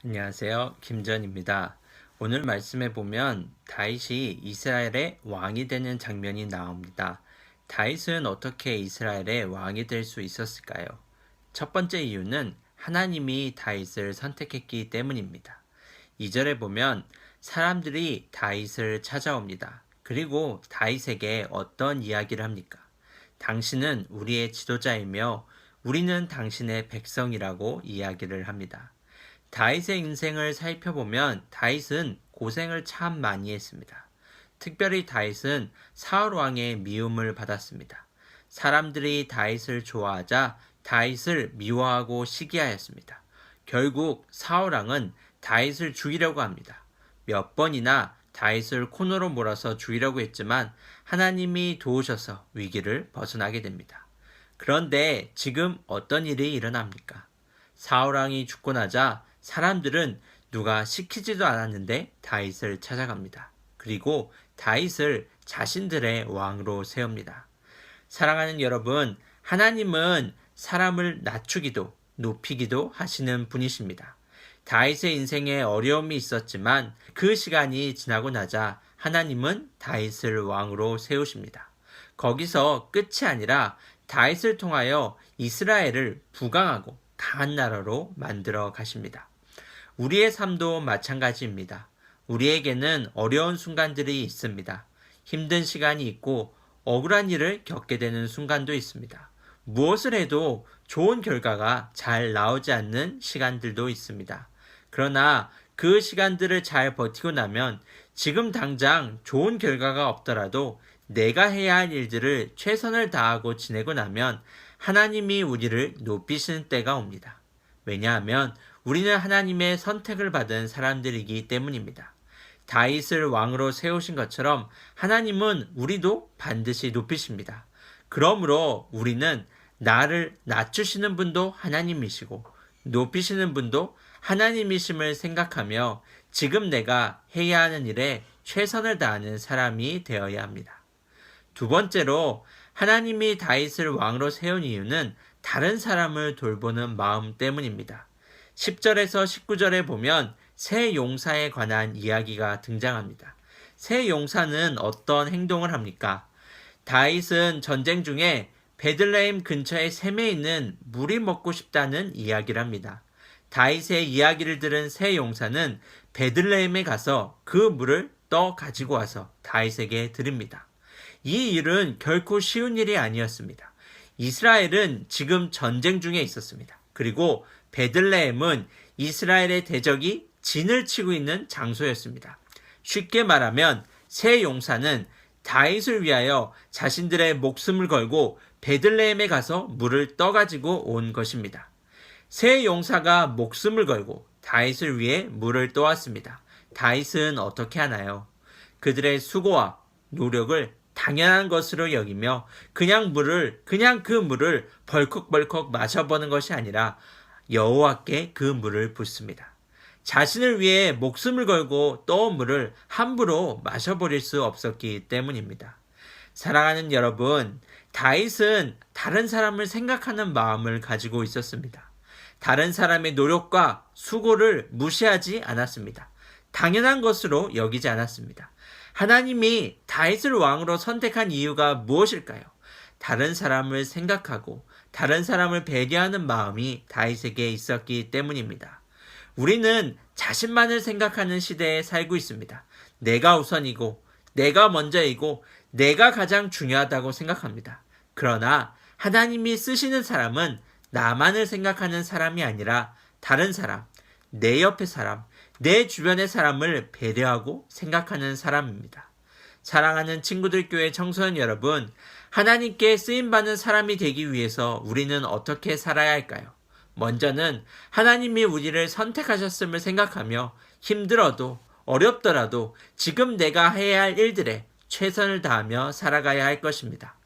안녕하세요. 김전입니다. 오늘 말씀에 보면 다윗이 이스라엘의 왕이 되는 장면이 나옵니다. 다윗은 어떻게 이스라엘의 왕이 될 수 있었을까요? 첫 번째 이유는 하나님이 다윗을 선택했기 때문입니다. 2절에 보면 사람들이 다윗을 찾아옵니다. 그리고 다윗에게 어떤 이야기를 합니까? 당신은 우리의 지도자이며 우리는 당신의 백성이라고 이야기를 합니다. 다윗의 인생을 살펴보면 다윗은 고생을 참 많이 했습니다. 특별히 다윗은 사울 왕의 미움을 받았습니다. 사람들이 다윗을 좋아하자 다윗을 미워하고 시기하였습니다. 결국 사울 왕은 다윗을 죽이려고 합니다. 몇 번이나 다윗을 코너로 몰아서 죽이려고 했지만 하나님이 도우셔서 위기를 벗어나게 됩니다. 그런데 지금 어떤 일이 일어납니까? 사울 왕이 죽고 나자 사람들은 누가 시키지도 않았는데 다윗을 찾아갑니다. 그리고 다윗을 자신들의 왕으로 세웁니다. 사랑하는 여러분, 하나님은 사람을 낮추기도 높이기도 하시는 분이십니다. 다윗의 인생에 어려움이 있었지만 그 시간이 지나고 나자 하나님은 다윗을 왕으로 세우십니다. 거기서 끝이 아니라 다윗을 통하여 이스라엘을 부강하고 강한 나라로 만들어 가십니다. 우리의 삶도 마찬가지입니다. 우리에게는 어려운 순간들이 있습니다. 힘든 시간이 있고 억울한 일을 겪게 되는 순간도 있습니다. 무엇을 해도 좋은 결과가 잘 나오지 않는 시간들도 있습니다. 그러나 그 시간들을 잘 버티고 나면 지금 당장 좋은 결과가 없더라도 내가 해야 할 일들을 최선을 다하고 지내고 나면 하나님이 우리를 높이시는 때가 옵니다. 왜냐하면 우리는 하나님의 선택을 받은 사람들이기 때문입니다. 다윗을 왕으로 세우신 것처럼 하나님은 우리도 반드시 높이십니다. 그러므로 우리는 나를 낮추시는 분도 하나님이시고 높이시는 분도 하나님이심을 생각하며 지금 내가 해야 하는 일에 최선을 다하는 사람이 되어야 합니다. 두 번째로 하나님이 다윗을 왕으로 세운 이유는 다른 사람을 돌보는 마음 때문입니다. 10절에서 19절에 보면 새 용사에 관한 이야기가 등장합니다. 새 용사는 어떤 행동을 합니까? 다윗은 전쟁 중에 베들레헴 근처에 샘에 있는 물이 먹고 싶다는 이야기를 합니다. 다윗의 이야기를 들은 새 용사는 베들레헴에 가서 그 물을 떠 가지고 와서 다윗에게 드립니다. 이 일은 결코 쉬운 일이 아니었습니다. 이스라엘은 지금 전쟁 중에 있었습니다. 그리고 베들레헴은 이스라엘의 대적이 진을 치고 있는 장소였습니다. 쉽게 말하면 새 용사는 다윗을 위하여 자신들의 목숨을 걸고 베들레헴에 가서 물을 떠가지고 온 것입니다. 새 용사가 목숨을 걸고 다윗을 위해 물을 떠왔습니다. 다윗은 어떻게 하나요? 그들의 수고와 노력을 당연한 것으로 여기며 그냥 그 물을 벌컥벌컥 마셔보는 것이 아니라 여호와께 그 물을 붓습니다. 자신을 위해 목숨을 걸고 떠온 물을 함부로 마셔버릴 수 없었기 때문입니다. 사랑하는 여러분, 다윗은 다른 사람을 생각하는 마음을 가지고 있었습니다. 다른 사람의 노력과 수고를 무시하지 않았습니다. 당연한 것으로 여기지 않았습니다. 하나님이 다윗을 왕으로 선택한 이유가 무엇일까요? 다른 사람을 생각하고 다른 사람을 배려하는 마음이 다윗에게 있었기 때문입니다. 우리는 자신만을 생각하는 시대에 살고 있습니다. 내가 우선이고 내가 먼저이고 내가 가장 중요하다고 생각합니다. 그러나 하나님이 쓰시는 사람은 나만을 생각하는 사람이 아니라 다른 사람, 내 옆의 사람, 내 주변의 사람을 배려하고 생각하는 사람입니다. 사랑하는 친구들 교회 청소년 여러분, 하나님께 쓰임받는 사람이 되기 위해서 우리는 어떻게 살아야 할까요? 먼저는 하나님이 우리를 선택하셨음을 생각하며 힘들어도 어렵더라도 지금 내가 해야 할 일들에 최선을 다하며 살아가야 할 것입니다.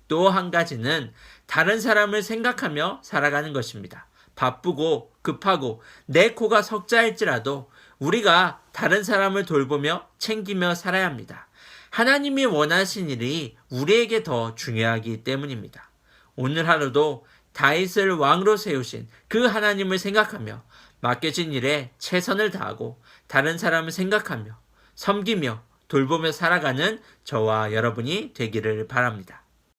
또 한 가지는 다른 사람을 생각하며 살아가는 것입니다. 바쁘고 급하고 내 코가 석자일지라도 우리가 다른 사람을 돌보며 챙기며 살아야 합니다. 하나님이 원하신 일이 우리에게 더 중요하기 때문입니다. 오늘 하루도 다윗을 왕으로 세우신 그 하나님을 생각하며 맡겨진 일에 최선을 다하고 다른 사람을 생각하며 섬기며 돌보며 살아가는 저와 여러분이 되기를 바랍니다.